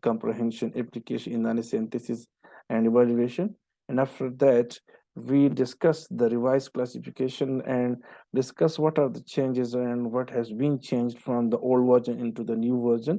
comprehension, application, analysis, synthesis, and evaluation. And after that, we discuss the revised classification and discuss what are the changes and what has been changed from the old version into the new version.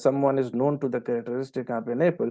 someone is known to the characteristic of an apple,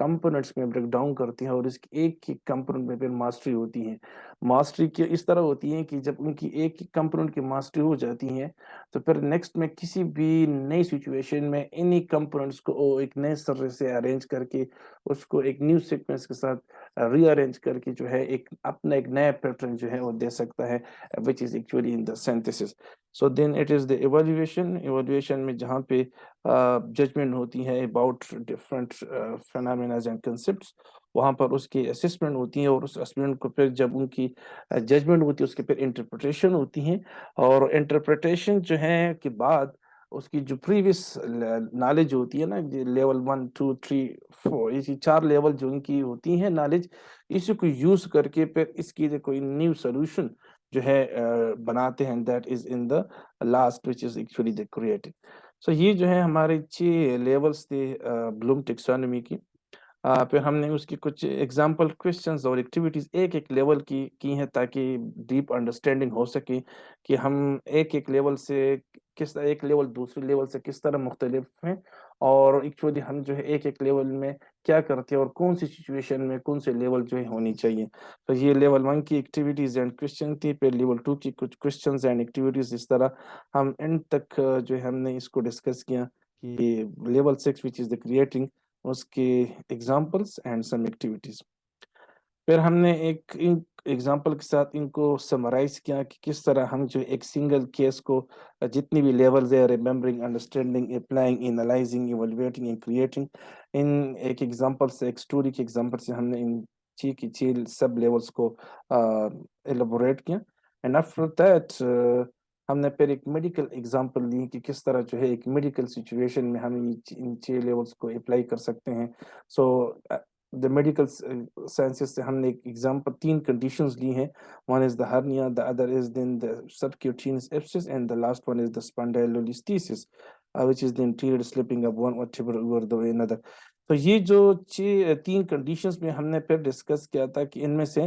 components میں break down کرتے ہیں اور اس کی ایک ایک component میں پھر mastery ہوتی ہے. ماسٹری کی اس طرح ہوتی ہے کہ جب ان کی ایک ایک کمپوننٹ کی ماسٹری ہو جاتی ہے تو پھر نیکسٹ میں کسی بھی نئی سچویشن میں انہی کمپوننٹس کو ایک نئے سرے سے ارینج کر کے اس کو ایک نیو سیکوینس کے ساتھ ری ارینج کر کے جو ہے ایک اپنا ایک نیا پیٹرن جو ہے وہ دے سکتا ہے, which is actually in the synthesis. So then it is the evaluation میں جہاں پہ ججمنٹ ہوتی ہے about different phenomena and concepts, وہاں پر اس کی اسسمنٹ ہوتی ہے اور اس اسسمنٹ کو پھر جب ان کی ججمنٹ ہوتی ہے اس کے پھر انٹرپریٹیشن ہوتی ہے, اور انٹرپریٹیشن جو ہے کے بعد اس کی جو پریویس نالج ہوتی ہے نا, لیول 1 2 3 4, اسی 4 لیول جو ان کی ہوتی ہیں نالج, اسی کو یوز کر کے پھر اس کی کوئی نیو سولوشن جو ہے بناتے ہیں, that is in the last which is actually the creating. So یہ جو ہے ہمارے 6 لیولس تھے بلوم ٹیکسانومی کی. پھر ہم نے اس کی کچھ ایگزامپل کوشچنز اور ایکٹیویٹیز ایک ایک لیول کی ہیں تاکہ ڈیپ انڈرسٹینڈنگ ہو سکے کہ ہم ایک ایک لیول سے کس طرح, ایک لیول دوسرے لیول سے کس طرح مختلف ہیں, اور ایکچولی ہم جو ہے ایک ایک لیول میں کیا کرتے ہیں اور کون سی سچویشن میں کون سے لیول جو ہے ہونی چاہیے. تو یہ لیول 1 کی ایکٹیویٹیز اینڈ کوشچن تھی, پھر لیول 2 کی کچھ کوشچنز اینڈ ایکٹیویٹیز. اس طرح ہم اینڈ تک جو ہے ہم نے اس کو ڈسکس کیا کہ level 6 which is the creating, اس کے ایگزامپلس اینڈ سم ایکٹیویٹیز. پھر ہم نے ایک ایگزامپل کے ساتھ ان کو سمرائز کیا کہ کس طرح ہم جو ایک سنگل کیس کو جتنی بھی لیولز ہے, remembering, understanding, applying, analysing, evaluating and creating, ان ایک ایگزامپل سے, ایک اسٹوری کے ایگزامپل سے ہم نے ان 6 کی 6 سب لیولز کو ایلیبوریٹ کیا. اینڈ آفٹر دیٹ ہم نے پھر ایک میڈیکل ایگزامپل لی کہ کس طرح جو ہے ایک میڈیکل سچویشن میں ہم ان 6 لیولز کو اپلائی کر سکتے ہیں. سو دا میڈیکل سائنسز سے ہم نے ایک ایگزامپل 3 کنڈیشنز لی ہیں. One is the hernia, the other is then the subcutaneous abscess, and the last one is the spondylolisthesis which is the anterior slipping of one vertebra over the another. تو یہ جو 3 conditions میں ہم نے پھر discuss کیا تھا کہ ان میں سے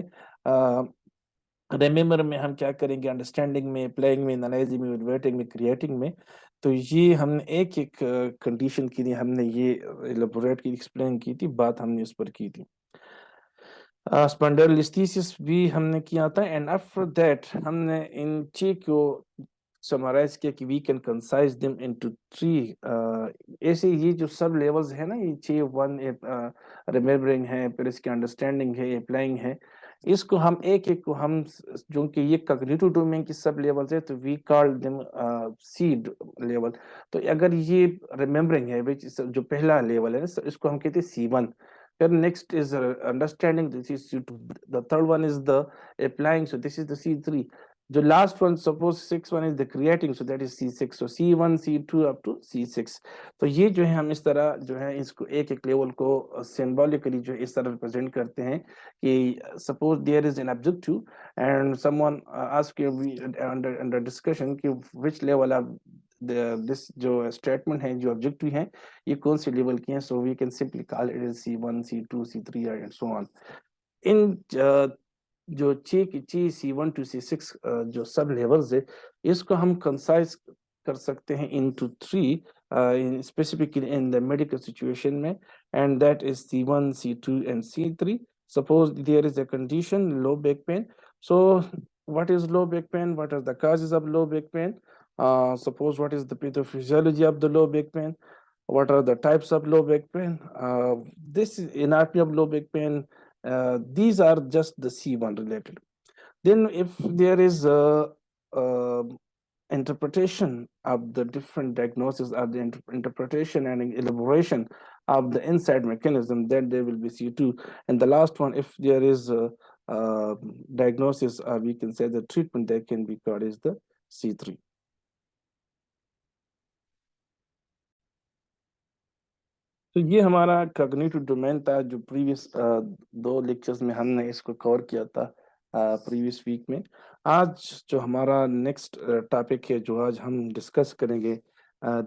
ریمبر میں ہم کیا کریں گے, انڈرسٹینڈنگ میں, اپلائنگ میں, انالائزنگ میں, ایویلویٹنگ میں, کریٹنگ میں. تو یہ ہم نے ایک ایک کنڈیشن کے لیے ہم نے یہ ایلیبوریٹ کی, ایکسپلین کی تھی, بات ہم نے اس پر کی تھی. اسپانڈائلولیسٹیسس بھی ہم نے کیا تھا. اینڈ آفٹر دیٹ ہم نے ان 6 کو سمرائز کیا کہ we can concise them into 3. ایسے یہ جو سب لیولز ہیں نا, یہ 6, 1 ریمبرنگ ہے, پھر اس کی انڈرسٹینڈنگ ہے, اپلائنگ ہے, اس کو ہم ایک ایک کو ہم جو کہ یہ کاگنیٹو ڈومین کی سب لیولز ہے تو وی کال دیم سیڈ لیول. تو اگر یہ ریمبرنگ ہے جو پہلا لیول ہے اس کو ہم کہتے ہیں C1. پھر next is understanding, this is C2. The third one is the applying, so this is the C3. جو last one suppose 6 one is the creating, so that is C6. So C1 C2 up to C6. تو یہ جو ہے ہم اس طرح جو ہے اس کو ایک ایک لیول کو سمبولیکلی جو اس طرح ریپرزینٹ کرتے ہیں کہ suppose there is an objective and some one ask you under discussion کہ وچ لیول آف دس جو اسٹیٹمنٹ ہیں جو آبجیکٹو ہیں یہ کون سے لیول کی ہیں. So we can simply call it as C1 C2 C3 and so on. ان جو 6 کی 6 C1 to C6 جو سب لیولز ہے اس کو ہم کنسائز کر سکتے ہیں into 3 specifically in the medical situation میں, and that is C1 C2 and C3. Suppose there is a condition low back pain. So what is low back pain? What are the causes of low back pain? Suppose what is the pathophysiology of the low back pain? What are the types of low back pain? This is anatomy of low back pain. These are just the C1 related. Then if there is a interpretation of the different diagnosis of the interpretation and elaboration of the inside mechanism, then there will be C2. And the last one, if there is a diagnosis, or we can say the treatment that can be called is the C3. تو یہ ہمارا cognitive domain تھا جو previous 2 lectures میں ہم نے اس کو کور کیا تھا پریویس ویک میں. آج جو ہمارا نیکسٹ ٹاپک ہے جو آج ہم ڈسکس کریں گے,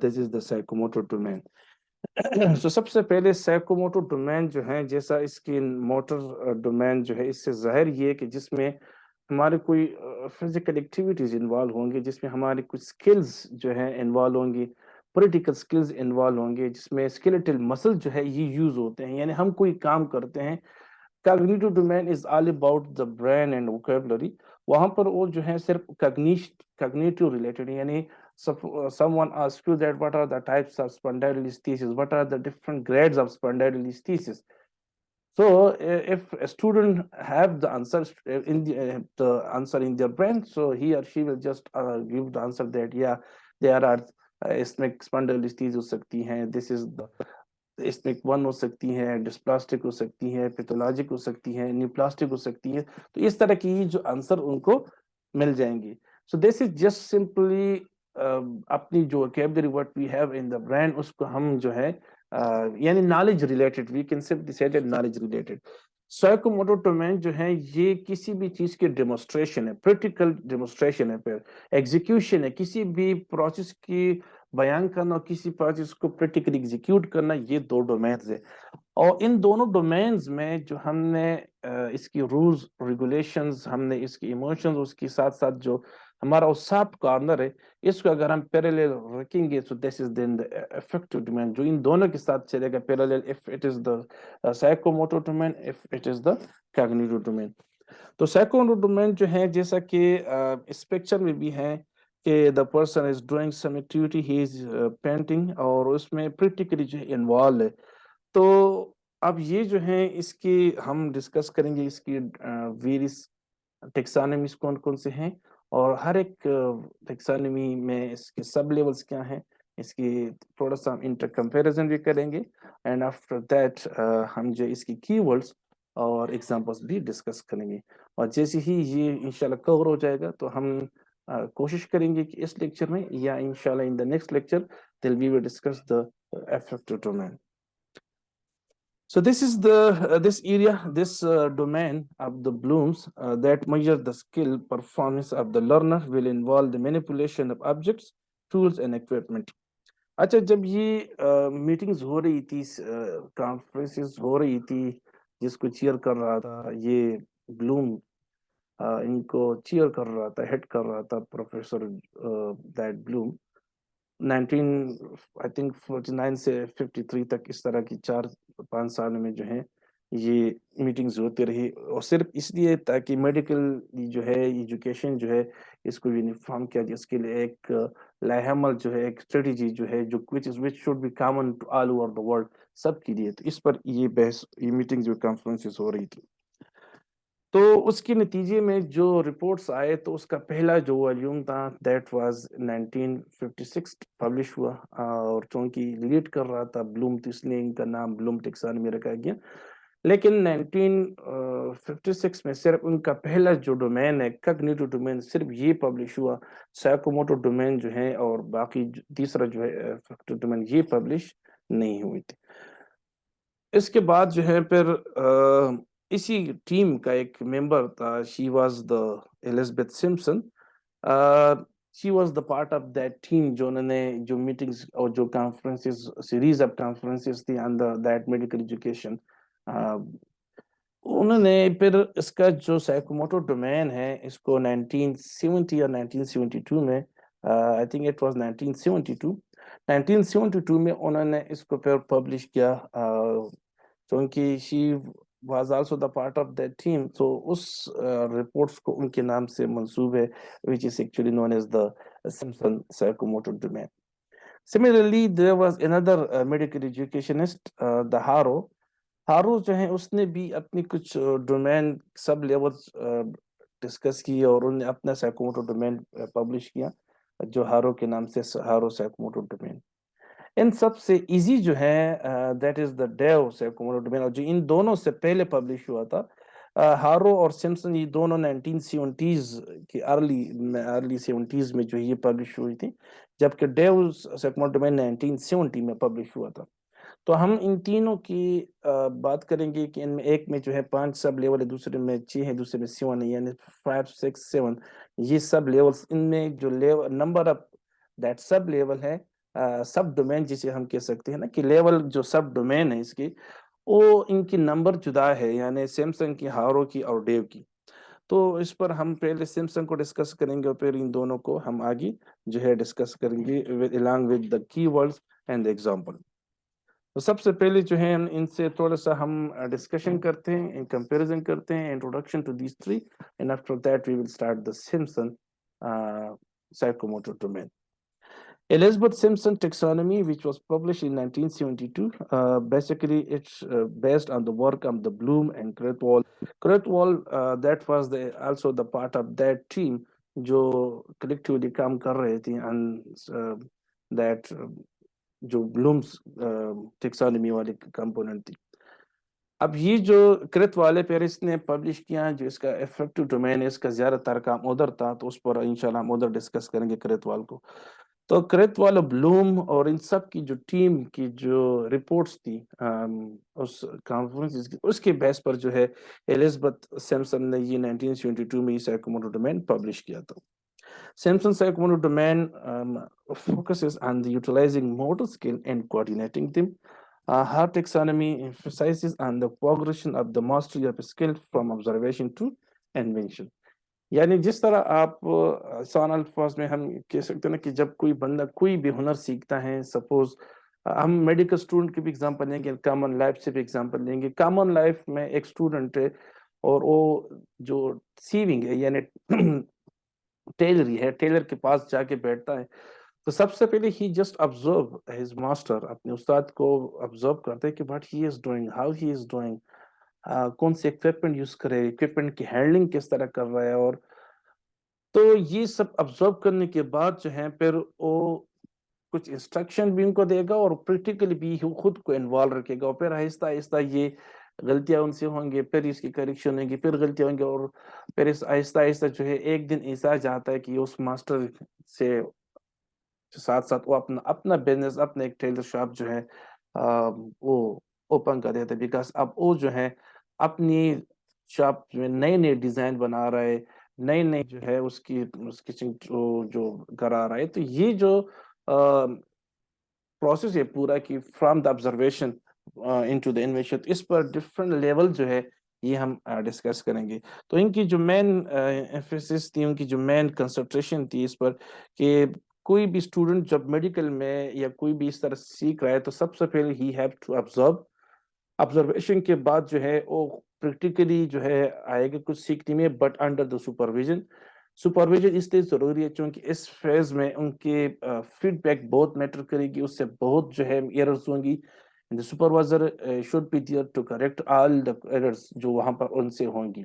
دس از دا سائیکوموٹر ڈومین. تو سب سے پہلے سائیکوموٹر ڈومین جو ہے, جیسا اس کی موٹر ڈومین جو ہے, اس سے ظاہر یہ ہے کہ جس میں ہمارے کوئی فزیکل ایکٹیویٹیز انوالو ہوں گی, جس میں ہماری کچھ سکلز جو ہیں انوالو ہوں گی. پولیٹیکل سکلز انوالو ہوں گے، جس میں اسکیلیٹل مسل جو ہے یہ یوز ہوتے ہیں، یعنی ہم کوئی کام کرتے ہیں. Cognitive domain is all about the brain and vocabulary. وہاں پر وہ جو ہے صرف cognitive related، یعنی someone asks you that what are the types of spondylolisthesis, what are the different grades of spondylolisthesis. So if a student have the answers in the answer in their brain, so he or she will just give the answer that yeah, there are اس میں spondylolisthesis ہو سکتی ہیں, this is the اس میں one ہو سکتی ہے, ڈسپلاسٹک ہو سکتی ہے, پیتھولوجک ہو سکتی ہے, نیوپلاسٹک ہو سکتی ہے. تو اس طرح کی جو آنسر ان کو مل جائیں گے. سو دس از جسٹ سمپلی اپنی جو vocabulary what we have in the brain اس کو ہم جو ہے یعنی knowledge related, we can simply say that knowledge related. Psychomotor domain جو ہے یہ کسی بھی چیز کی ڈیمونسٹریشن ہے, پریکٹیکل ڈیمونسٹریشن ہے, پھر ایگزیکیوشن ہے, کسی بھی پروسیس کی بیان کرنا اور کسی پروسیس کو پریکٹیکلی ایگزیکیوٹ کرنا, یہ دو ڈومینز ہیں. اور ان دونوں ڈومینز میں جو ہم نے اس کی رولز ریگولیشنز, ہم نے اس کی ایموشنز, اس کے ساتھ ساتھ جو ہمارا سافٹ کارنر ہے, اس کو اگر ہم پیرالل رکھیں گے, سو this is then the effective domain, جو ان دونوں کے ساتھ چلے گا parallel, if it is the psychomotor domain, if it is the cognitive domain. تو سائیکوموٹر ڈومین جو ہے جیسا کہ اس پکچر میں بھی ہے کہ the person is doing some activity, he is painting, اور اس میں پریکٹیکلی جو ہے انوالو ہے. تو اب یہ جو ہے اس کی ہم ڈسکس کریں گے, اس کی ویریس ٹیکسانومیز کون کون سے ہیں, اور ہر ایک ٹیکسانومی میں اس کے سب لیولز کیا ہیں, اس کی تھوڑا سا ہم انٹر کمپیریزن بھی کریں گے. اینڈ آفٹر دیٹ ہم جو اس کی کی ورڈس اور ایگزامپلس بھی ڈسکس کریں گے. اور جیسے ہی یہ انشاءاللہ کور ہو جائے گا تو ہم کوشش کریں گے کہ اس لیکچر میں یا انشاءاللہ in the next lecture till we will discuss the affective domain. So this is this area, this domain of the blooms that measure the skill performance of the learner will involve the manipulation of objects, tools and equipment. اچھا, جب یہ meetings ہو رہی تھی, conferences ہو رہی تھی, جس کو chair کر رہا تھا یہ بلوم, ان کو چیئر کر رہا تھا, ہیڈ کر رہا تھا پروفیسر دیٹ بلوم, 1949 سے 53 تک اس طرح کی 4-5 سال میں جو ہے یہ میٹنگز ہوتی رہی, اور صرف اس لیے تاکہ میڈیکل جو ہے ایجوکیشن جو ہے اس کو یونیفارم کیا جائے, اس کے لیے ایک لائحہ عمل جو ہے, ایک اسٹریٹجی جو ہے جو which should be common to all over the world, سب کے لیے. تو اس پر یہ بحث, یہ میٹنگ جو کانفرنسز ہو رہی تھی. تو اس کے نتیجے میں جو رپورٹس آئے, تو اس کا پہلا جو والیوم تھا دیٹ واز 1956 پبلش ہوا, اور چونکہ لیڈ کر رہا تھا بلوم, تو اس لیے ان کا نام بلوم ٹیکسانومی رکھا گیا. لیکن 1956 میں صرف ان کا پہلا جو ڈومین ہے کاگنیٹو ڈومین, صرف یہ پبلش ہوا. سائیکوموٹر ڈومین جو ہے اور باقی تیسرا جو ہے افیکٹو ڈومین, یہ پبلش نہیں ہوئی تھی. اس کے بعد جو ہے پھر اسی ٹیم کا ایک ممبر تھا, she was the Elizabeth Simpson, she was the part of that team جو انہوں نے جو میٹنگز اور جو کانفرنسز, سیریز آف کانفرنسز تھی انڈر دیٹ میڈیکل ایجوکیشن, انہوں نے پھر اس کا جو سائیکوموٹر ڈومین ہے اس کو 1970 اور 1972 میں, آئی تھنک اٹ واز 1972 میں انہوں نے اس کو پھر پبلش کیا, چونکہ she was also the part of that team, تو اس رپورٹس کو ان کے نام سے منسوب ہے, which is actually known as the Simpson psychomotor domain. Similarly, there was another medical educationist, the ہارو جو ہے, اس نے بھی اپنی کچھ ڈومین سب لیولز ڈسکس کی, اور انہوں نے اپنا سائیکوموٹر ڈومین پبلش کیا جو ہارو کے نام سے ہارو سائیکوموٹر ڈومین. ان سب سے ایزی جو ہے دیٹ از دا ڈیو سائیکوموٹر ڈومین, اور جو ان دونوں سے پہلے پبلش ہوا تھا. ہارو اور سمپسن یہ دونوں 1970s کی ارلی 70s میں جو یہ پبلش ہوئی تھی, جبکہ ڈیو سائیکوموٹر ڈومین 1970 میں پبلش ہوا تھا. تو ہم ان تینوں کی بات کریں گے کہ ان میں ایک میں جو ہے 5 سب لیول ہے, دوسرے میں 6 ہے, دوسرے میں 7 ہے, یعنی 5, 6, 7 یہ سب لیولز. ان میں جو number of that sub level ہے, سب ڈومین جسے ہم کہہ سکتے ہیں نا, کہ لیول جو سب ڈومین ہے اس کی, وہ ان کی نمبر جدا ہے, یعنی سیمسنگ کی, ہارو کی اور ڈیو کی. تو اس پر ہم پہلے سمسن کو ڈسکس کریں گے اور پھر ان دونوں کو ہم آگے جو ہے ڈسکس کریں گے along with the keywords and the example. تو سب سے پہلے جو ہے ان سے تھوڑا سا ہم ڈسکشن کرتے ہیں, کمپیریزن کرتے ہیں, introduction to these three, and after that we will start the Simpson psychomotor domain. Elizabeth Simpson taxonomy, which was published in 1972, basically it's based on the work of the Bloom and Kretwall. Kretwall, that was also the part of that team جو collectively کام کر رہے تھے and that جو Bloom's ٹیکسانومی والی component تھی. اب یہ جو کرت والے پیرس نے پبلش کیا جو اس کا افیکٹو ڈومین ہے, اس کا زیادہ تر کام ادھر تھا, تو اس پر انشاءاللہ ہم ادھر ڈسکس کریں گے کرت وال کو. تو کرت والا بلوم اور ان سب کی جو ٹیم کی جو رپورٹس تھی اس کانفرنس کی, اس کے بیس پر جو ہے ایلزبتھ سمسن نے یہ 1972 میں سائیکوموٹر ڈومین پبلش کیا تھا. Simpson Psychomotor Domain focuses on the utilizing motor skill and coordinating them. Her taxonomy emphasizes on the progression of the mastery of a skill from observation to invention. یعنی جس طرح آپ آسان الفاظ میں ہم کہہ سکتے ہیں نا کہ جب کوئی بندہ کوئی بھی ہنر سیکھتا ہے, سپوز ہم میڈیکل اسٹوڈنٹ کی بھی ایگزامپل لیں گے, کامن لائف سے بھی ایگزامپل لیں گے. کامن لائف میں ایک اسٹوڈنٹ ہے اور وہ جو سیونگ ہے یعنی ٹیلری ہے, ٹیلر کے پاس جا کے بیٹھتا ہے, تو سب سے پہلے he just observe his master, اپنے استاد کو آبزرو کرتے ہیں کہ what he is doing, how he is doing, کون سے اکوپمنٹ یوز کرے, اکوپمنٹ کی ہینڈلنگ کس طرح کر رہا ہے. اور تو یہ سب آبزرو کرنے کے بعد جو ہے پھر وہ کچھ انسٹرکشن بھی ان کو دے گا اور پریکٹیکلی بھی خود کو انوالو رکھے گا, اور پھر آہستہ آہستہ یہ غلطیاں ان سے ہوں گی, پھر اس کی کریکشن ہوں گی, پھر غلطیاں ہوں گی, اور پھر اس آہستہ آہستہ جو ہے ایک دن ایسا جاتا ہے کہ اس ماسٹر سے ساتھ ساتھ وہ اپنا بزنس, اپنا ایک ٹیلر شاپ جو ہے وہ اوپن کر دیتا ہے, بیکاز اب وہ جو ہے اپنی شاپ میں نئے نئے ڈیزائن بنا رہا ہے, نئے نئے جو ہے اس کی جو کرا رہا ہے. تو یہ جو پروسیس ہے پورا کی from the observation into the innovation, اس پر ڈفرنٹ لیول جو ہے یہ ہم ڈسکس کریں گے. تو ان کی جو مین ایمفیسس تھی, ان کی جو مین کنسنٹریشن تھی اس پر کہ کوئی بھی اسٹوڈنٹ جب میڈیکل میں یا کوئی بھی اس طرح سیکھ رہا ہے تو سب سے پہلے ہی ہیو ٹو آبزرو, آبزرویشن کے بعد جو ہے وہ پریکٹیکلی جو ہے آئے گا کچھ سیکھنے میں, but under the supervision. Supervision اس لیے ضروری ہے چونکہ اس فیز میں ان کے فیڈ بیک بہت میٹر کرے گی, اس سے بہت جو ہے ایررز ہوں گی. The supervisor should be there to correct all the errors جو وہاں پر ان سے ہوں گی.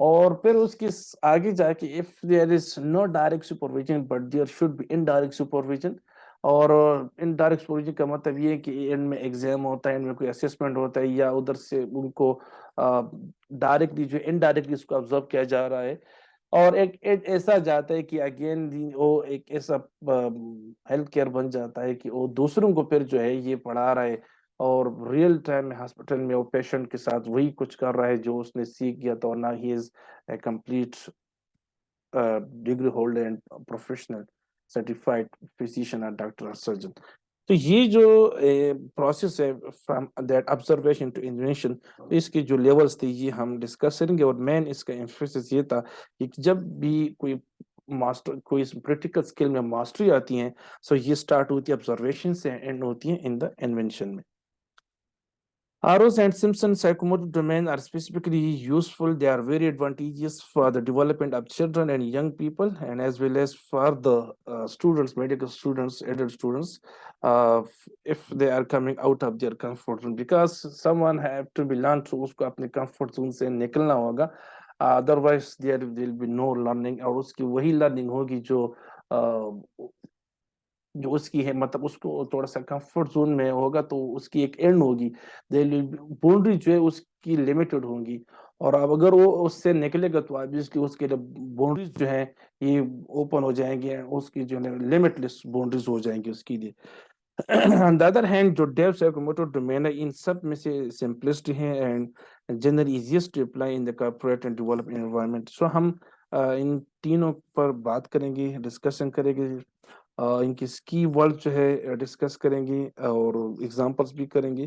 اور پھر اس کی آگے جا کے if there is no direct supervision but there should be indirect supervision, اور indirect supervision کا مطلب یہ ہے کہ ان میں ایگزام ہوتا ہے, ان میں کوئی اسیسمنٹ ہوتا ہے, یا ادھر سے ان کو ڈائریکٹلی جو انڈائریکٹلی اس کو آبزرو کیا جا رہا ہے. اور ایک ایسا جاتا ہے کہ اگین وہ ایک ایسا ہیلتھ کیئر بن جاتا ہے کہ وہ دوسروں کو پھر جو ہے یہ پڑھا رہا ہے, اور ریئل ٹائم میں ہاسپٹل میں وہ پیشنٹ کے ساتھ وہی کچھ کر رہا ہے جو اس نے سیکھ گیا تھا, اور نہ ہی is a complete degree holder and professional certified physician اور ڈاکٹر اور سرجن. تو یہ جو پروسیس ہے from that observation to innovation, اس کی جو لیولز تھے یہ ہم ڈسکس کریں گے. اور مین اس کا ایمفیسس یہ تھا کہ جب بھی کوئی ماسٹر کوئی پریکٹیکل اسکل میں ماسٹری آتی ہیں, سو یہ اسٹارٹ ہوتی ہے آبزرویشن سے, اینڈ ہوتی ہیں ان دا انوینشن میں. Arrows and Simpson psychomotor domain are specifically useful. They are very advantageous for the development of children and young people, and as well as for the students, medical students, adult students, if they are coming out of their comfort zone. Because someone have to be learned to usko apne comfort zone se nikalna hoga. Otherwise, there will be no learning. اور اس کی وہی learning ہوگی جو اس کی ہے, مطلب اس کو تھوڑا سا کمفرٹ زون میں ہوگا تو اس کی ایک اینڈ ہوگی, باؤنڈری جو ہے اس کی لمیٹڈ ہوں گی. اور اب اگر وہ اس سے نکلے گا تو obviously اس کے باؤنڈریز جو ہیں یہ اوپن ہو جائیں گے, اس کی جو ہے لمٹ لیس باؤنڈریز ہو جائیں گی اس کے لیے. On the other hand, جو ڈیو psychomotor domain ہے ان سب میں سے سمپلسٹ ہیں and generally easiest to apply in the corporate and develop environment. So ہم ان تینوں پر بات کریں گے, ڈسکشن کریں گے, ان کی کی ورڈ جو ہے ڈسکس کریں گے اور ایگزامپلس بھی کریں گے.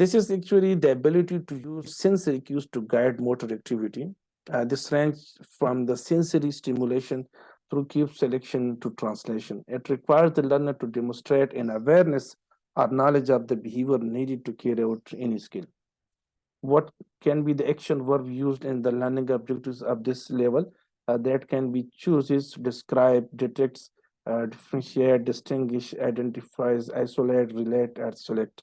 This is actually the ability to use sensory cues to guide motor activity. This ranges from the sensory stimulation through cue selection to translation. It requires the learner to demonstrate an awareness or knowledge of the behavior needed to carry out any skill. What can be the action verb used in the learning objectives of this level? That can be chooses, describe, detects, differentiate, distinguish, identifies, isolate, relate, and select.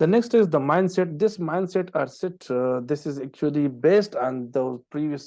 The next is the mindset. This mindset are set. This is actually based on the previous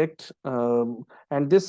act, and this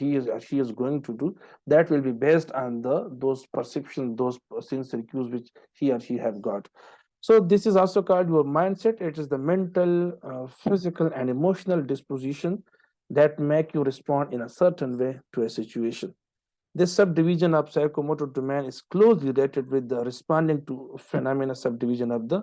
he is or she is going to do, that will be based on those perception, those sensory cues which he or she have got. So this is also called your mindset. It is the mental, physical, and emotional disposition that make you respond in a certain way to a situation. This subdivision of psychomotor domain is closely related with the responding to phenomena subdivision of the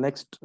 next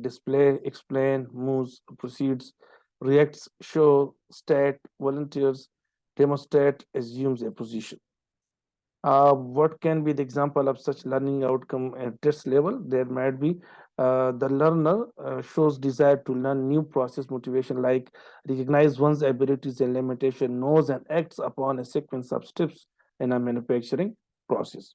display, explain, moves, proceeds, reacts, show, state, volunteers, demonstrate, assumes a position. What can be the example of such learning outcome at this level? There might be the learner shows desire to learn new process motivation, like recognize one's abilities and limitation, knows and acts upon a sequence of steps in a manufacturing process.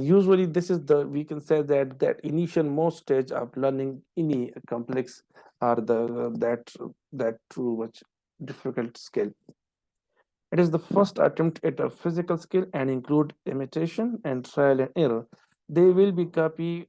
Usually this is the, we can say that initial most stage of learning any complex or that true much difficult skill. It is the first attempt at a physical skill and include imitation and trial and error. They will be copy.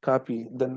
copy, then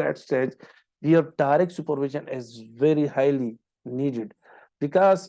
that stage where direct supervision is very highly needed. Because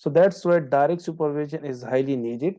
so that's why direct supervision is highly needed.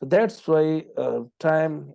So that's why time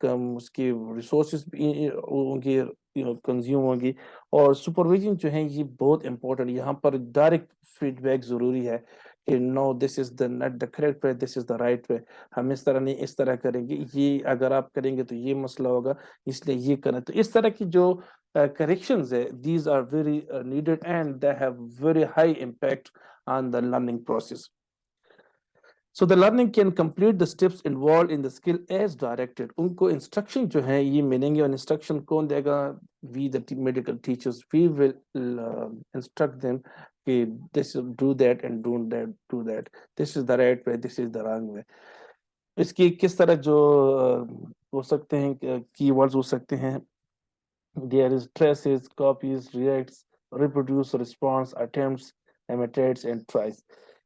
کم اس کی resources بھی ان کی consume ہوگی. اور supervision جو ہے یہ بہت important, یہاں پر ڈائریکٹ فیڈ بیک ضروری ہے کہ no this is the not the correct way, this is the right way, ہم اس طرح نہیں اس طرح کریں گے, یہ اگر آپ کریں گے تو یہ مسئلہ ہوگا, اس لیے یہ کریں. تو اس طرح کی جو corrections ہے, these are very needed and they have very high impact on the learning process. So the learning can complete the steps involved in the skill as directed. ان کو instruction جو ہے یہ ملیں گے, اور instruction کون دے گا؟ We the medical teachers, we will instruct them کہ this do that and do that. This is the right way, this is the wrong way. اس کی کس طرح جو ہو سکتے ہیں کی ورڈز ہو سکتے ہیں, there is traces, copies, reacts, reproduce, response, attempts, imitates and tries.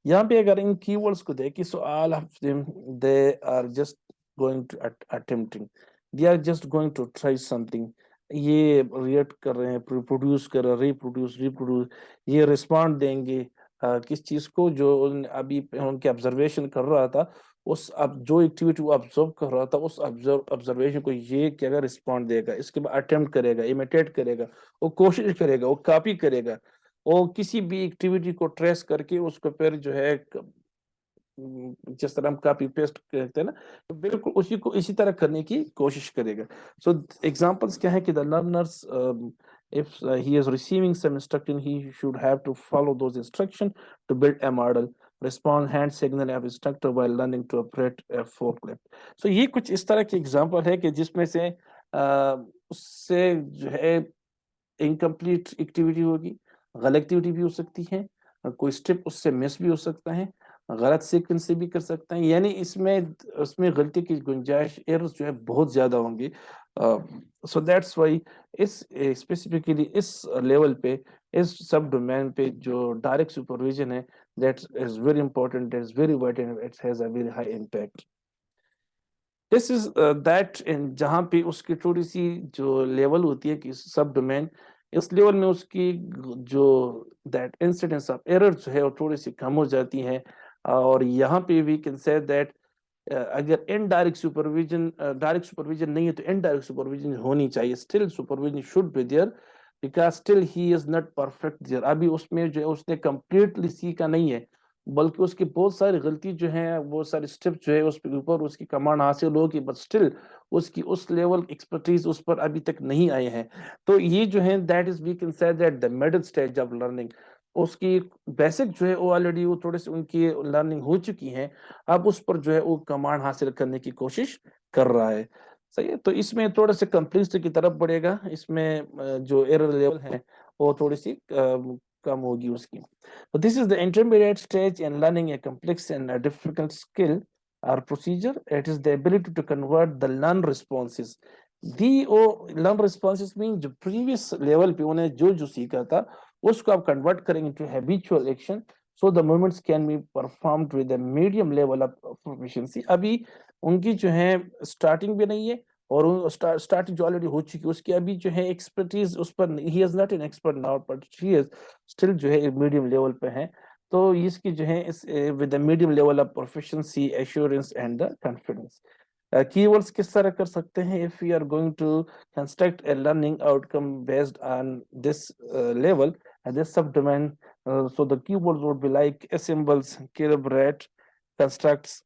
یہاں پہ اگر ان کی ورڈز کو دیکھیں, so all of them they are just going to attempting, they are just going to try something. یہ ریئیکٹ کر رہے ہیں, پروڈیوس کر رہے ہیں, ریپروڈیوس, یہ رسپونڈ دیں گے کس چیز کو جو ابھی ان کے آبزرویشن کر رہا تھا, اس اب جو ایکٹیویٹی وہ آبزرو کر رہا تھا اس آبزرویشن کو یہ کیا گا, رسپونڈ دے گا. اس کے بعد اٹیمپٹ کرے گا, امیٹیٹ کرے گا, وہ کوشش کرے گا, وہ کاپی کرے گا, وہ کسی بھی ایکٹیویٹی کو ٹریس کر کے اس کو پھر جو ہے جس طرح ہم کاپی پیسٹ کرتے ہیں نا, تو بالکل اسی کو اسی طرح کرنے کی کوشش کرے گا. سو ایگزامپلس کیا ہے کہ the learners if he is receiving some instruction he should have to follow those instructions to build a model, respond hand signal of instructor while learning to operate a forklift. So یہ کچھ اس طرح کی example ہے کہ جس میں سے اس سے جو ہے انکمپلیٹ ایکٹیویٹی ہوگی, غلط ایکٹیویٹی بھی ہو سکتی ہے, کوئی اسٹیپ اس سے مس بھی ہو سکتا ہے, غلط سیکوینس سے بھی کر سکتا ہے, یعنی اس میں غلطی کی گنجائش, ایررز جو ہے بہت زیادہ ہوں گی. سو دیٹس وائی اس اسپیسیفکلی اس لیول پہ, اس سب ڈومین پہ جو ڈائریکٹ سپرویژن ہے, that is very important, that is very vital, it has a very high impact. This is that جہاں پہ اس کی تھوڑی سی جو لیول ہوتی ہے کہ سب ڈومین, اس لیول میں اس کی جو دیٹ انسیڈنس آف ایرر جو ہے وہ تھوڑی سی کم ہو جاتی ہے. اور یہاں پہ وی کین سے دیٹ اگر انڈائریکٹ سپرویژن, ڈائریکٹ سپرویژن نہیں ہے تو انڈائریکٹ سپرویژن ہونی چاہیے. Still supervision should be there because still he is not perfect there. ابھی اس میں جو ہے اس نے کمپلیٹلی سیکھا نہیں ہے, بلکہ اس کی بہت ساری غلطی جو ہیں, بہت سارے اسٹیپ جو ہے اس کے اوپر اس کی کمانڈ حاصل ہوگی, بٹ اسٹل اس کی اس لیول ایکسپرٹیز اس پر ابھی تک نہیں آئے ہیں. تو یہ جو ہے that is we can say that the middle stage of learning, اس کی بیسک جو ہے وہ آلریڈی وہ تھوڑے سے ان کی لرننگ ہو چکی ہے, اب اس پر جو ہے وہ کمانڈ حاصل کرنے کی کوشش کر رہا ہے. صحیح ہے, تو اس میں تھوڑا سا کمپلیسٹی کی طرف بڑھے گا, اس میں جو ایرر لیول ہے وہ تھوڑی سی کم ہوگی اس کی. So this is the intermediate stage in learning a complex and a difficult skill or procedure. It is the ability to convert the learn responses. Learn responses mean جو previous level پہ انہیں جو سیکھا تھا اس کو آپ convert کریں into habitual action. So the movements can be performed with a medium level of proficiency. ابھی ان کی جو ہے starting بھی نہیں ہے, اور starting جو already ہو چکی اس کی ابھی جو ہے expertise us per, he is not an expert now but he is still جو ہے میڈیم لیول پہ ہیں. تو اس کی جو ہے with the medium level of proficiency, assurance and the confidence. Key words کس طرح کر سکتے ہیں if we are going to construct a learning outcome based on this level and this subdomain. So the keywords would be like assembles, calibrate, constructs,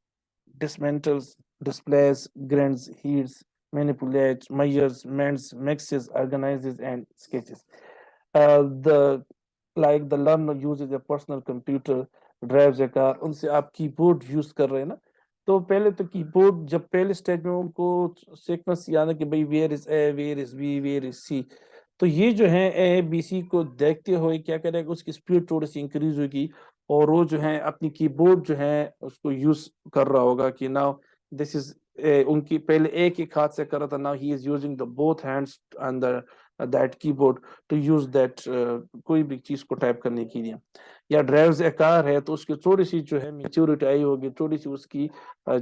dismantles, displays, grinds, heats, manipulates, measures, mends, mixes, organizes and sketches. The like the learner uses a personal computer, drives a car, ان سے آپ کی board use کر رہے ہیں نا, تو پہلے تو کی بورڈ جب پہلے سٹیج میں ان کو سیکوینس یاد ہے کہ بھئی where is A, where is B, where is C, تو یہ جو ہے اے بی سی کو دیکھتے ہوئے کیا کرے گا, اس کی سپیڈ تھوڑی سی انکریز ہوگی, اور وہ جو ہے اپنی کی بورڈ جو ہے اس کو یوز کر رہا ہوگا کہ ناؤ دس از, ان کی پہلے ایک ہاتھ سے کر رہا تھا, now he is using the both hands on the that کی بورڈ ٹو یوز دیٹ, کوئی بھی چیز کو ٹائپ کرنے کے لیے. یا ڈرائیوز اے کار ہے تو اس کی تھوڑی سی جو ہے میچورٹی آئی ہوگی, تھوڑی سی اس کی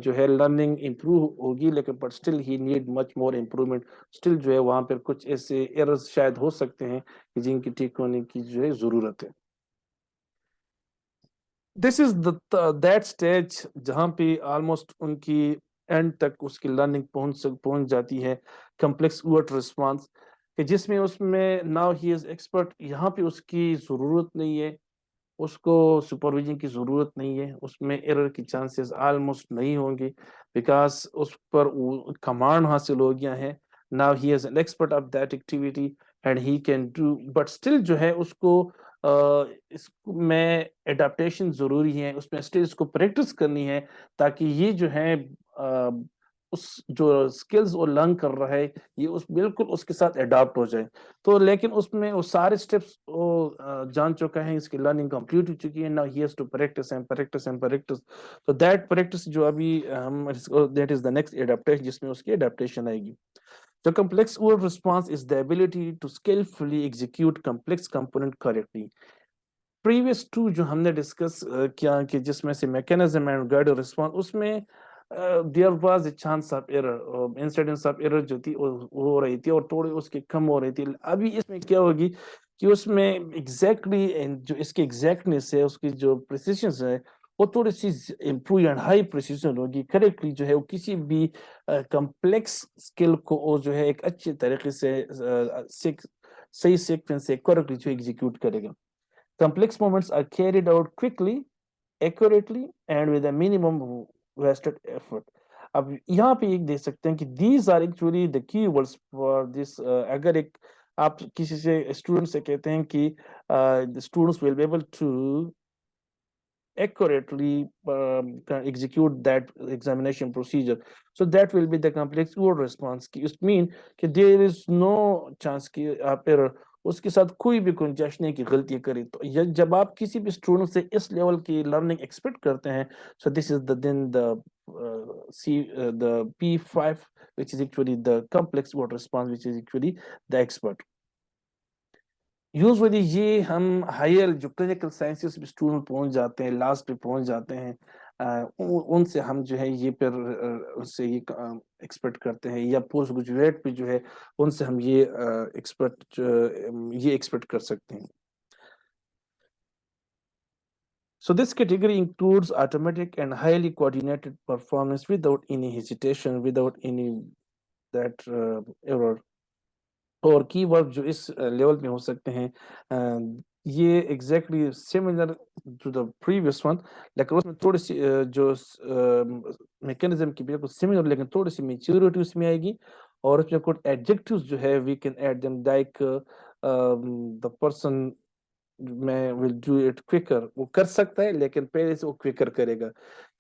جو ہے لرننگ امپروو ہوگی, لیکن but still he need much more improvement. Still جو ہے وہاں پر کچھ ایسے ایررز شاید ہو سکتے ہیں جن کی ٹھیک ہونے کی جو ہے ضرورت ہے. دس از دیٹ اسٹیج جہاں پہ آلموسٹ ان کی اینڈ تک اس کی لرننگ پہنچ جاتی ہے کمپلیکس ورڈ رسپانس کہ جس میں اس میں ناؤ ہی از ایکسپرٹ. یہاں پہ اس کی ضرورت نہیں ہے, اس کو سپرویژن کی ضرورت نہیں ہے, اس میں ایرر کی چانسز آلموسٹ نہیں ہوں گی بیکاز اس پر کمانڈ حاصل ہو گیا ہے. Now he is an expert of that activity and he can do, but still جو ہے اس کو اس میں اڈاپٹیشن ضروری ہے, اس میں اسٹل اس کو پریکٹس کرنی ہے تاکہ یہ جو ہے اس جو سکلز وہ لرن کر رہا ہے یہ اس بالکل اس کے ساتھ اڈاپٹ ہو جائے. تو لیکن اس میں وہ سارے سٹیپس وہ جان چکا ہے, اس کی لرننگ کمپلیٹ ہو چکی ہے. Now he has to practice and practice and practice. تو that practice جو ابھی ہم that is the next adaptation جس میں اس کی adaptation آئے گی. The complex word response is the ability to skillfully execute complex component correctly. Previous two جو ہم نے ڈسکس کیا کہ جس میں سے میکینزم اینڈ گائڈ رسپانس, اس میں there was a chance of error, incidence of error جو تھی وہ ہو رہی تھی اور تھوڑی اس کی کم ہو رہی تھی. ابھی اس میں کیا ہوگی کہ اس میں ایگزیکٹلی جو اس کی ایگزیکٹنیس ہے, اس کی جو پریسیشنس ہے وہ تھوڑی سی امپروو اینڈ ہائی پریسیشن ہوگی. کریکٹلی جو ہے وہ کسی بھی کمپلیکس اسکل کو وہ جو ہے ایک اچھے طریقے سے صحیح سیکوینس سے کریکٹلی جو ایگزیکیوٹ کرے گا. Complex movements are carried out quickly, accurately, and with a minimum wasted effort. اب یہاں پہ ایک دیکھ سکتے ہیں کہ these are actually the key words for this. اگر ایک آپ کسی سے اسٹوڈنٹ سے کہتے ہیں کہ the students will be able to accurately execute that examination procedure, so that will be the complex word response. It means کہ there is no chance کہ آپ error اس کے ساتھ کوئی بھی گنجائش نہیں کہ غلطی کرے. تو جب آپ کسی بھی اسٹوڈنٹ سے اس لیول کی لرننگ ایکسپیکٹ کرتے ہیں, so this is the P5 which is actually the complex word response which is actually the expert. Usually یہ ہم ہائر جو کلینکل سائنسز بھی اسٹوڈنٹ پہنچ جاتے ہیں, لاسٹ پہ پہنچ جاتے ہیں, ان سے ہم جو ہے یہ پھر اس سے یہ ایکسپیکٹ کرتے ہیں, یا پوسٹ گریجویٹ پہ جو ہے ان سے ہم یہ ایکسپیکٹ کر سکتے ہیں. So this category includes automatic and highly coordinated performance without any hesitation, without any that error. اور کی ورڈ جو اس لیول میں ہو سکتے ہیں یہ exactly similar to the previous one, لیکن اس میں تھوڑی سی جو میکینزم کی بالکل سملر لیکن تھوڑی سی میچیورٹی اس میں آئے گی. اور اس میں کچھ ایڈجیکٹیوز جو ہے we can add them like the person میں ول ڈو اٹ کوئکر, وہ کر سکتا ہے لیکن پہلے سے وہ کوئکر کرے گا.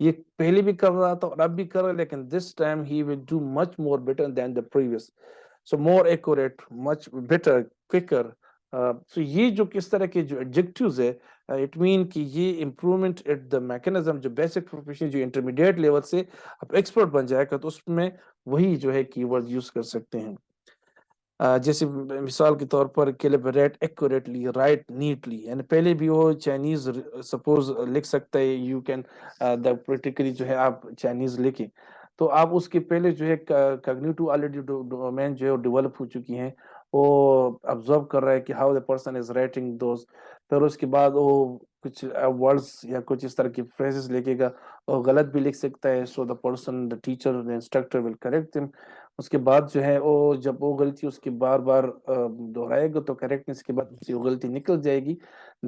یہ پہلے بھی کر رہا تھا اور اب بھی کر رہا ہے, لیکن this time he will do much more better than the previous. So more accurate, much better, quicker. So یہ جو کس طرح کے جو adjectives ہے, it mean کہ یہ improvement at the mechanism جو basic profession جو intermediate level سے اب expert بن جائے گا, تو اس میں وہی جو ہے کی ورڈ یوز کر سکتے ہیں. جیسے مثال کے طور پر calibrate accurately, write neatly, یعنی پہلے بھی وہ چائنیز سپوز لکھ سکتا ہے, you can پریکٹیکلی جو ہے آپ چائنیز لکھیں, تو آپ اس کے پہلے جو ہے کاگنیٹو آلریڈی ڈومین جو ہے وہ ڈیولپ ہو چکی ہیں, وہ ابزرو کر رہا ہے کہ how the person is writing those. پھر اس کے بعد وہ کچھ ورڈز یا کچھ اس طرح کی فریزز لکھے گا, وہ غلط بھی لکھ سکتا ہے. So the person, the teacher, the instructor will correct them. اس کے بعد جو ہے وہ جب وہ غلطی اس کی بار بار دہرائے گا تو کریکٹنس کے بعد اس کی غلطی نکل جائے گی.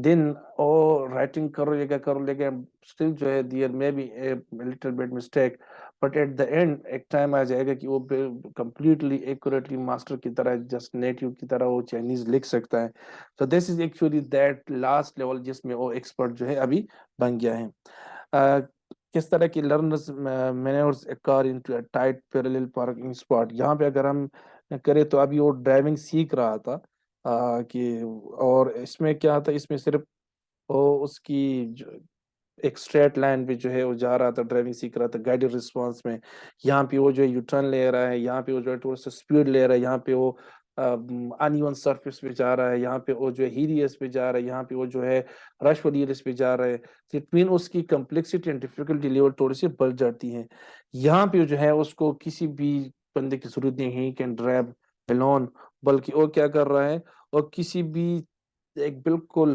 دین وہ رائٹنگ کر لے گا اسٹل جو ہے there may be a little bit mistake, but at the end ایک ٹائم آ جائے گا کہ وہ کمپلیٹلی ایکوریٹلی ماسٹر کی طرح, جسٹ نیٹیو کی طرح وہ چائنیز لکھ سکتا ہے. تو this is actually that last level جس میں وہ ایکسپرٹ جو ہے ابھی بن گیا ہے. کس طرح کی learners مینیورز اکار into a tight parallel parking spot. یہاں پہ اگر ہم کریں تو ابھی وہ ڈرائیونگ سیکھ رہا تھا کہ, اور اس میں کیا تھا, اس میں صرف وہ اس کی ایک اسٹریٹ لائن پہ جو ہے وہ جا رہا تھا, ڈرائیونگ سیکھ رہا تھا گائیڈڈ رسپانس میں. یہاں پہ وہ جو ہے یو ٹرن لے رہا ہے, یہاں پہ وہ جو ہے تھوڑا سا اسپیڈ لے رہا ہے, یہاں پہ وہ ان ایون سرفیس پہ جا رہا ہے, یہاں پہ وہ جو ہے ہیریس پہ جا رہا ہے, یہاں پہ وہ جو ہے رش والی ایریس پہ جا رہا ہے. اٹ مین اس کی کمپلیکسٹی اینڈ ڈیفیکلٹی لیول تھوڑی سی بڑھ جاتی ہے. یہاں پہ جو ہے اس کو کسی بھی بندے کی ضرورت نہیں ہے کین ڈرائیو alone, بلکہ وہ کیا کر رہا ہے, اور کسی بھی ایک بالکل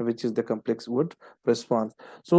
which is the complex wood response. So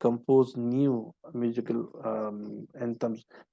compose new musical anthems,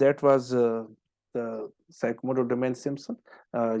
that was the psychomotor domain Simpson.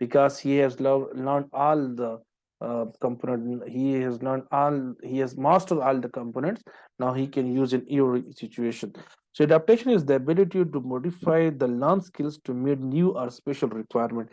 because he has learned all the component, he has mastered all the components. Now he can use in every situation. So adaptation is the ability to modify the learned skills to meet new or special requirement.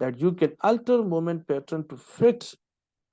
that you can alter movement pattern to fit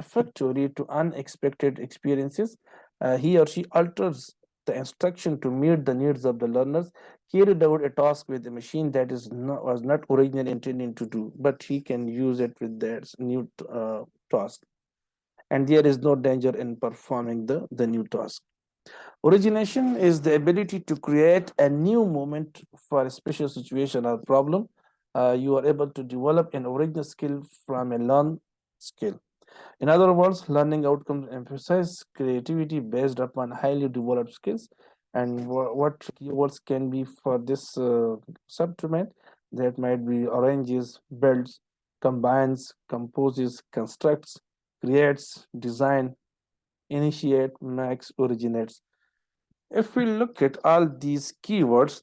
effectively to unexpected experiences. He or she alters the instruction to meet the needs of the learners, carried out a task with a machine that was not originally intended to do, but he can use it with that new task. And there is no danger in performing the new task. Origination is the ability to create a new moment for a special situation or problem. You are able to develop an original skill from a learned skill. In other words, learning outcomes emphasize creativity based upon highly developed skills. And what keywords can be for this subdomain? That might be arranges, builds, combines, composes, constructs, creates, design, initiate, makes, originates. If we look at all these keywords,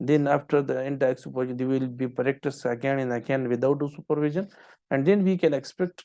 Then after the indirect supervision, they will be practice again and again without the supervision, and then we can expect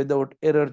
without error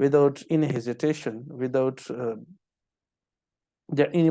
without any hesitation, without any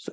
So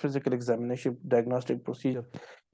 physical examination, diagnostic procedure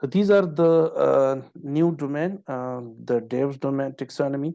So these are the new domain, the devs domain taxonomy।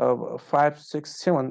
5, 6, 7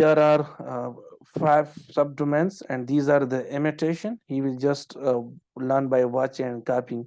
there are 5 subdomains and these are the imitation. He will just learn by watching and copying.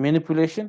Manipulation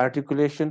Articulation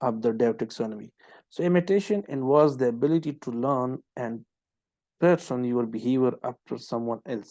of the dev taxonomy. So imitation involves the ability to learn and pattern your behavior after someone else.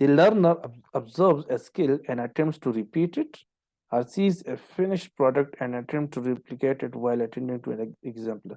the learner observes a skill and attempts to repeat it, or sees a finished product and attempts to replicate it while attending to an example.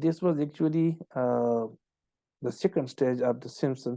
this was actually the second stage of the Simpson,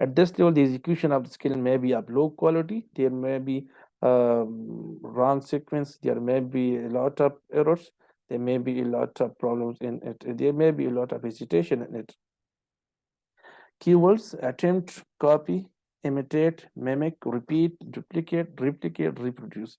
At this level, the execution of the skill may be of low quality, there may be wrong sequence, there may be a lot of errors, there may be a lot of problems in it, there may be a lot of hesitation in it. Keywords: attempt, copy, imitate, mimic, repeat, duplicate, replicate, reproduce.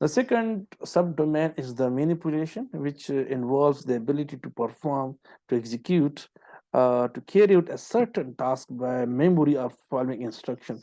The second subdomain is the manipulation, which involves the ability to perform, to execute, to carry out a certain task by memory of following instruction.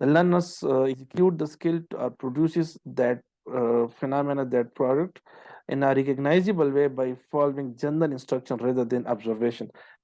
The learners execute the skill or produces that phenomena, that product, in a recognizable way by following general instruction rather than observation.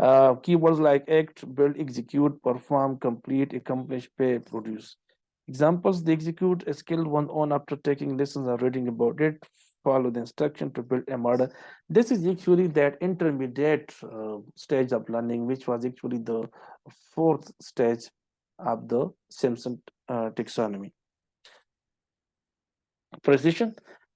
Keywords like act, build, execute, perform, complete, accomplish, pay, produce. Examples: they execute a skill one on after taking lessons or reading about it, follow the instruction to build a model. This is actually that intermediate stage of learning, which was actually the fourth stage of the Simpson taxonomy. Precision,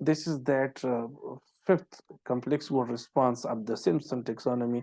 this is that fifth complex word response of the Simpson taxonomy,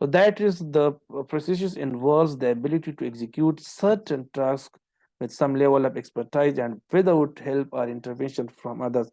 So that is the precision involves the ability to execute certain tasks with some level of expertise and without help or intervention from others.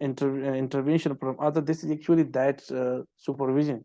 intervention from others, this is actually that supervision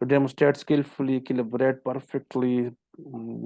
To demonstrate skillfully, collaborate perfectly,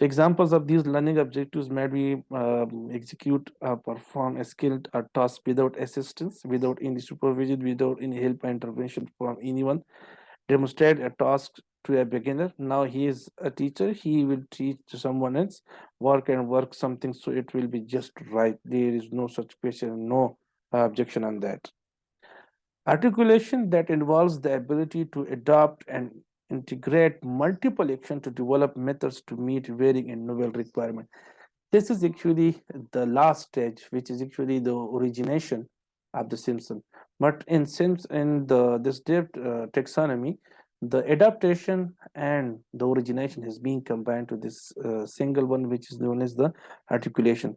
So examples of these learning objectives might be execute, perform a skilled task without assistance, without any supervision, without any help or intervention from anyone. Demonstrate a task to a beginner. Now he is a teacher. He will teach to someone else. Work something so it will be just right. There is no such question, no objection on that. Articulation that involves the ability to adopt and integrate multiple actions to develop methods to meet varying and novel requirements. This is actually the last stage, which is actually the origination of the Simpson. But in this taxonomy, the adaptation and the origination has been combined to this single one, which is known as the articulation.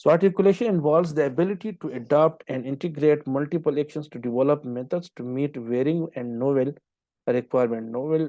So articulation involves the ability to adopt and integrate multiple actions to develop methods to meet varying and novel requirement. Novel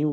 new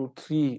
2-3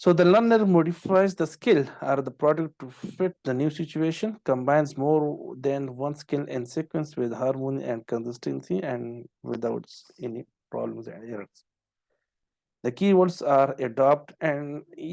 So the learner modifies the skill or the product to fit the new situation, combines more than one skill in sequence with harmony and consistency and without any problems and errors. The keywords are adopt and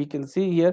we can see here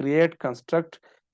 create, construct,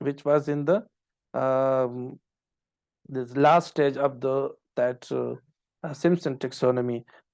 which was in the this last stage of the that Simpson taxonomy,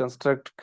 construct,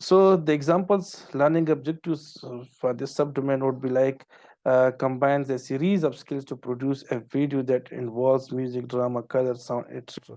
So the examples, learning objectives for this subdomain would be like combines a series of skills to produce a video that involves music, drama, color, sound, etc.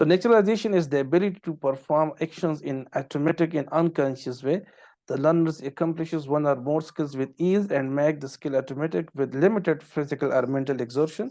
So naturalization is the ability to perform actions in automatic and unconscious way. The learner accomplishes one or more skills with ease and make the skill automatic with limited physical or mental exertion.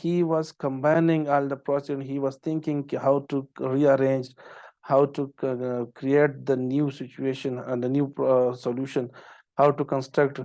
he was combining all the process, he was thinking how to rearrange, how to create the new situation and the new solution, how to construct.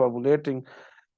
formulating.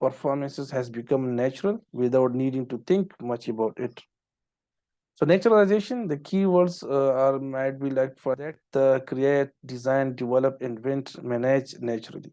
performances has become natural without needing to think much about it. So naturalization, the keywords are might be like for that, the create, design, develop, invent, manage naturally.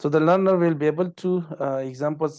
So the learner will be able to examples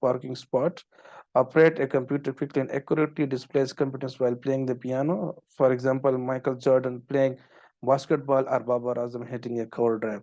parking spot, operate a computer quickly and accurately, displays competence while playing the piano. For example, Michael Jordan playing basketball or Babar Azam hitting a cover drive.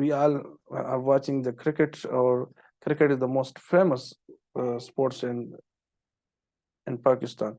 we all are watching the cricket, or cricket is the most famous sports in Pakistan.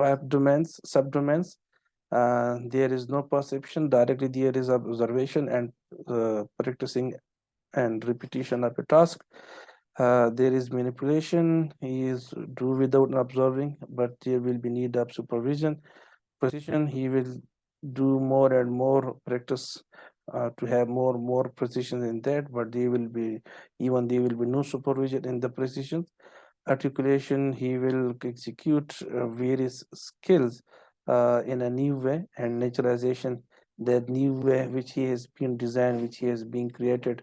5 domains, subdomains. There is no perception directly, there is observation and practicing and repetition of a task. There is manipulation, he is do without observing, but there will be need of supervision. Precision, he will do more and more practice to have more precision in that, but there will be no supervision in the precision. Articulation, he will execute various skills in a new way. And naturalization, that new way which he has been designed, which he has been created,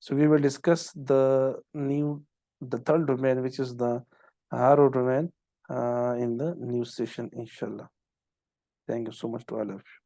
So we will discuss the third domain, which is the RO domain, in the new session, inshallah. Thank you so much to all of you.